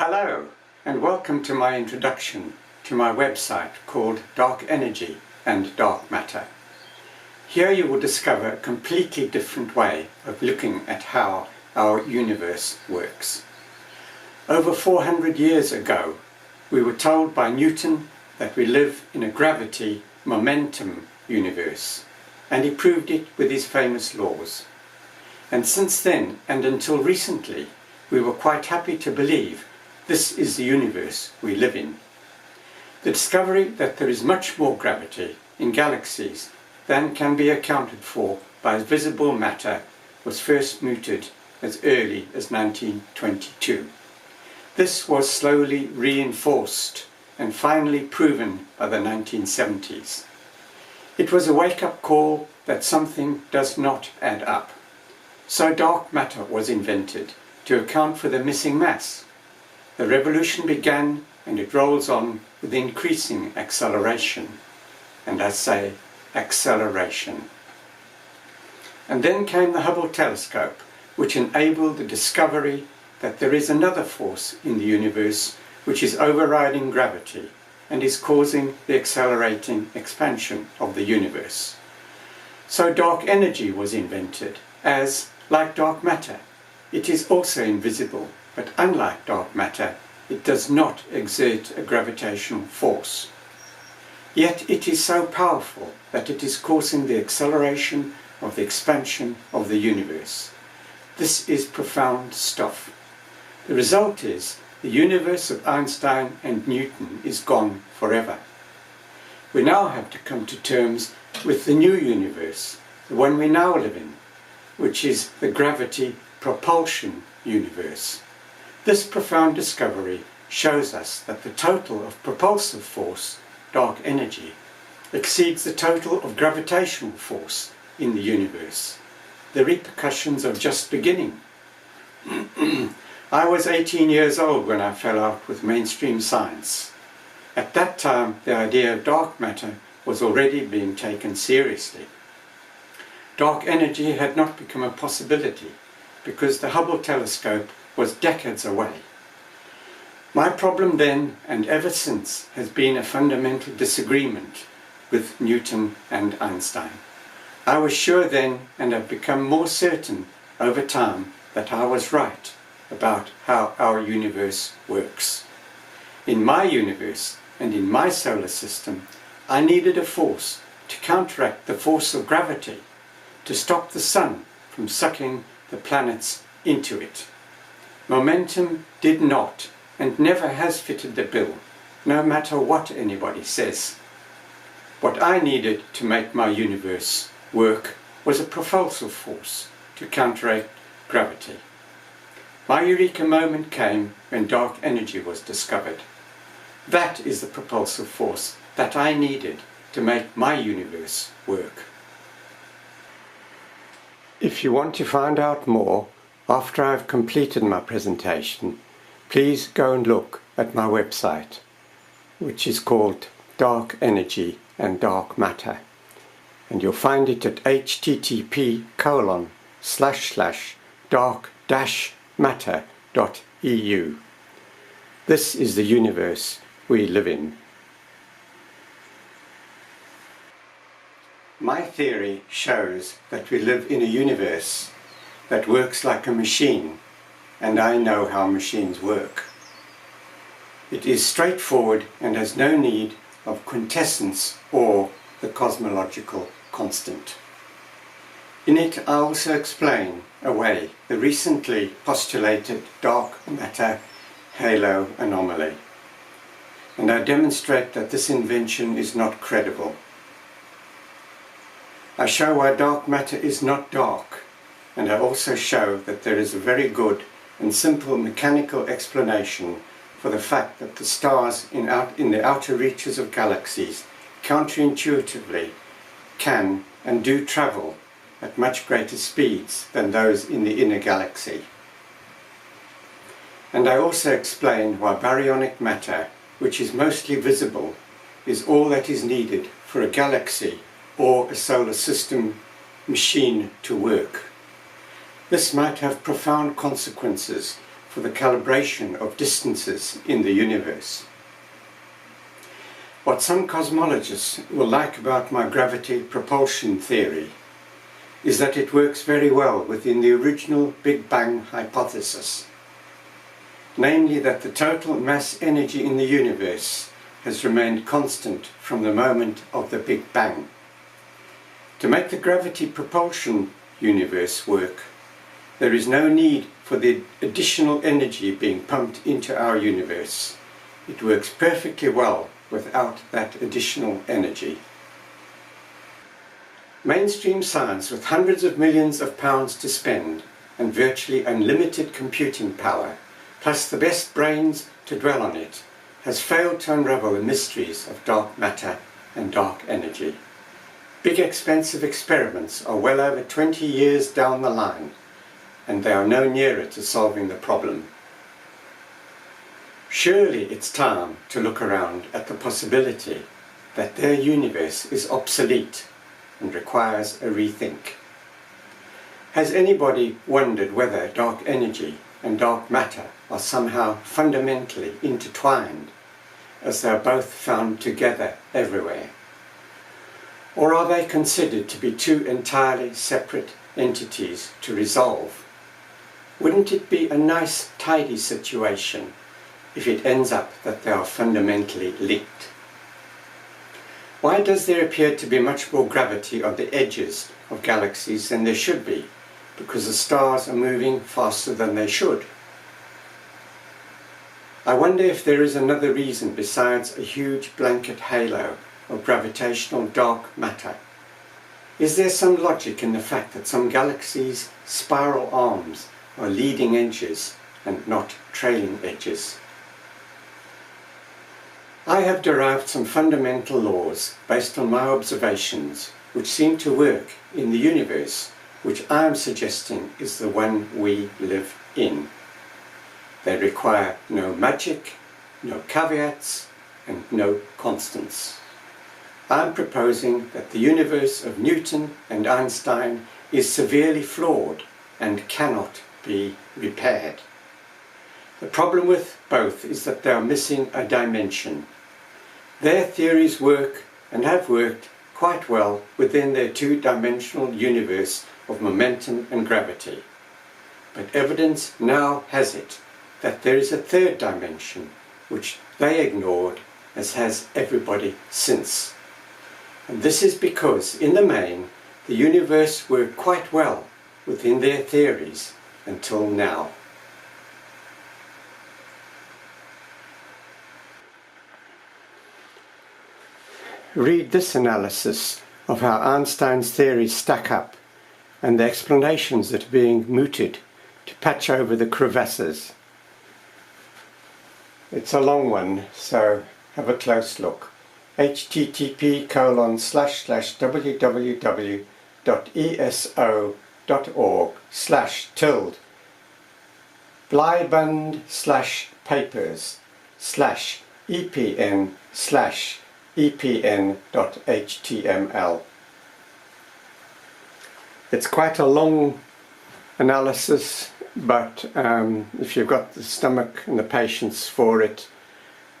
Hello and welcome to my introduction to my website called Dark Energy and Dark Matter. Here you will discover a completely different way of looking at how our universe works. Over 400 years ago, we were told by Newton that we live in a gravity momentum universe, and he proved it with his famous laws. And since then, and until recently, we were quite happy to believe this is the universe we live in. The discovery that there is much more gravity in galaxies than can be accounted for by visible matter was first mooted as early as 1922. This was slowly reinforced and finally proven by the 1970s. It was a wake-up call that something does not add up. So dark matter was invented to account for the missing mass. The revolution began, and it rolls on with increasing acceleration. And I say acceleration. And then came the Hubble telescope, which enabled the discovery that there is another force in the universe which is overriding gravity and is causing the accelerating expansion of the universe. So dark energy was invented as, like dark matter, it is also invisible, but unlike dark matter, it does not exert a gravitational force. Yet it is so powerful that it is causing the acceleration of the expansion of the universe. This is profound stuff. The result is the universe of Einstein and Newton is gone forever. We now have to come to terms with the new universe, the one we now live in, which is the gravity propulsion universe. This profound discovery shows us that the total of propulsive force, dark energy, exceeds the total of gravitational force in the universe. The repercussions are just beginning. I was 18 years old when I fell out with mainstream science. At that time, the idea of dark matter was already being taken seriously. Dark energy had not become a possibility because the Hubble telescope was decades away. My problem then and ever since has been a fundamental disagreement with Newton and Einstein. I was sure then, and have become more certain over time, that I was right about how our universe works. In my universe and in my solar system, I needed a force to counteract the force of gravity, to stop the sun from sucking the planets into it. Momentum did not and never has fitted the bill, no matter what anybody says. What I needed to make my universe work was a propulsive force to counteract gravity. My eureka moment came when dark energy was discovered. That is the propulsive force that I needed to make my universe work. If you want to find out more after I've completed my presentation, please go and look at my website, which is called Dark Energy and Dark Matter. And you'll find it at http://dark-matter.eu. This is the universe we live in. My theory shows that we live in a universe that works like a machine, and I know how machines work. It is straightforward and has no need of quintessence or the cosmological constant. In it I also explain away the recently postulated dark matter halo anomaly, and I demonstrate that this invention is not credible. I show why dark matter is not dark, and I also show that there is a very good and simple mechanical explanation for the fact that the stars in the outer reaches of galaxies counterintuitively can and do travel at much greater speeds than those in the inner galaxy. And I also explain why baryonic matter, which is mostly visible, is all that is needed for a galaxy or a solar system machine to work. This might have profound consequences for the calibration of distances in the universe. What some cosmologists will like about my gravity propulsion theory is that it works very well within the original Big Bang hypothesis, namely that the total mass energy in the universe has remained constant from the moment of the Big Bang. To make the gravity propulsion universe work, there is no need for the additional energy being pumped into our universe. It works perfectly well without that additional energy. Mainstream science, with hundreds of millions of pounds to spend and virtually unlimited computing power, plus the best brains to dwell on it, has failed to unravel the mysteries of dark matter and dark energy. Big expensive experiments are well over 20 years down the line, and they are no nearer to solving the problem. Surely it's time to look around at the possibility that their universe is obsolete and requires a rethink. Has anybody wondered whether dark energy and dark matter are somehow fundamentally intertwined, as they are both found together everywhere? Or are they considered to be two entirely separate entities to resolve? Wouldn't it be a nice, tidy situation if it ends up that they are fundamentally linked? Why does there appear to be much more gravity on the edges of galaxies than there should be? Because the stars are moving faster than they should. I wonder if there is another reason besides a huge blanket halo of gravitational dark matter. Is there some logic in the fact that some galaxies' spiral arms are leading edges and not trailing edges? I have derived some fundamental laws based on my observations which seem to work in the universe, which I am suggesting is the one we live in. They require no magic, no caveats, and no constants. I am proposing that the universe of Newton and Einstein is severely flawed and cannot be repaired. The problem with both is that they are missing a dimension. Their theories work and have worked quite well within their two-dimensional universe of momentum and gravity. But evidence now has it that there is a third dimension which they ignored, as has everybody since. And this is because, in the main, the universe worked quite well within their theories until now. Read this analysis of how Einstein's theories stack up and the explanations that are being mooted to patch over the crevasses. It's a long one, so have a close look. http://www.eso.org/tilde/blybund/papers/epn.html. It's quite a long analysis, but if you've got the stomach and the patience for it,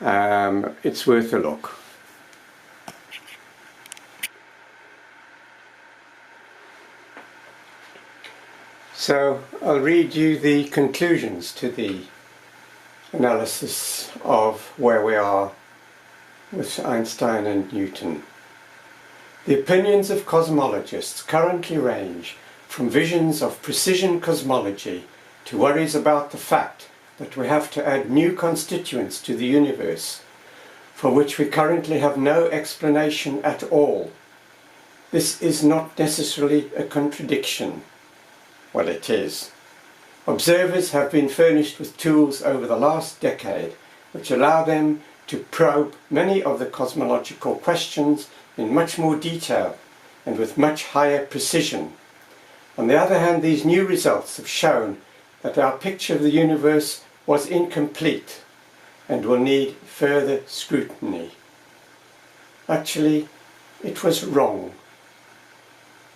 it's worth a look. So I'll read you the conclusions to the analysis of where we are with Einstein and Newton. The opinions of cosmologists currently range from visions of precision cosmology to worries about the fact that we have to add new constituents to the universe, for which we currently have no explanation at all. This is not necessarily a contradiction. Well, it is. Observers have been furnished with tools over the last decade which allow them to probe many of the cosmological questions in much more detail and with much higher precision. On the other hand, these new results have shown that our picture of the universe was incomplete and will need further scrutiny. Actually, it was wrong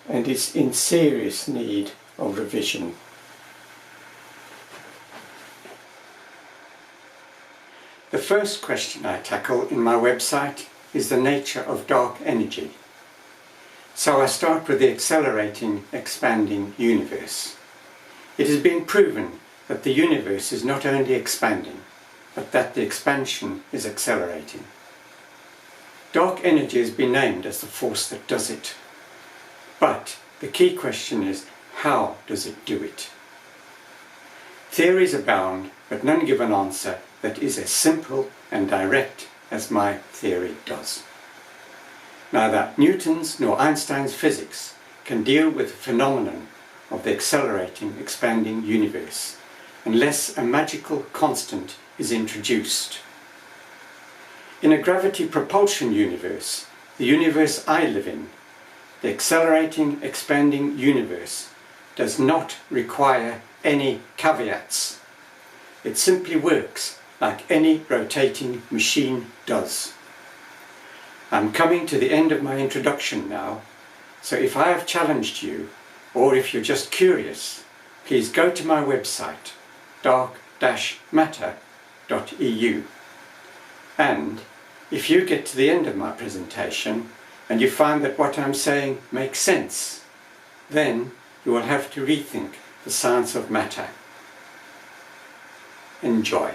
and is in serious need of revision. The first question I tackle in my website is the nature of dark energy. So I start with the accelerating, expanding universe. It has been proven that the universe is not only expanding, but that the expansion is accelerating. Dark energy has been named as the force that does it. But the key question is, how does it do it? Theories abound, but none give an answer that is as simple and direct as my theory does. Neither Newton's nor Einstein's physics can deal with the phenomenon of the accelerating, expanding universe unless a magical constant is introduced. In a gravity propulsion universe, the universe I live in, the accelerating, expanding universe does not require any caveats. It simply works like any rotating machine does. I'm coming to the end of my introduction now, so if I have challenged you, or if you're just curious, please go to my website, dark-matter.eu. And if you get to the end of my presentation and you find that what I'm saying makes sense, then you will have to rethink the science of matter. Enjoy.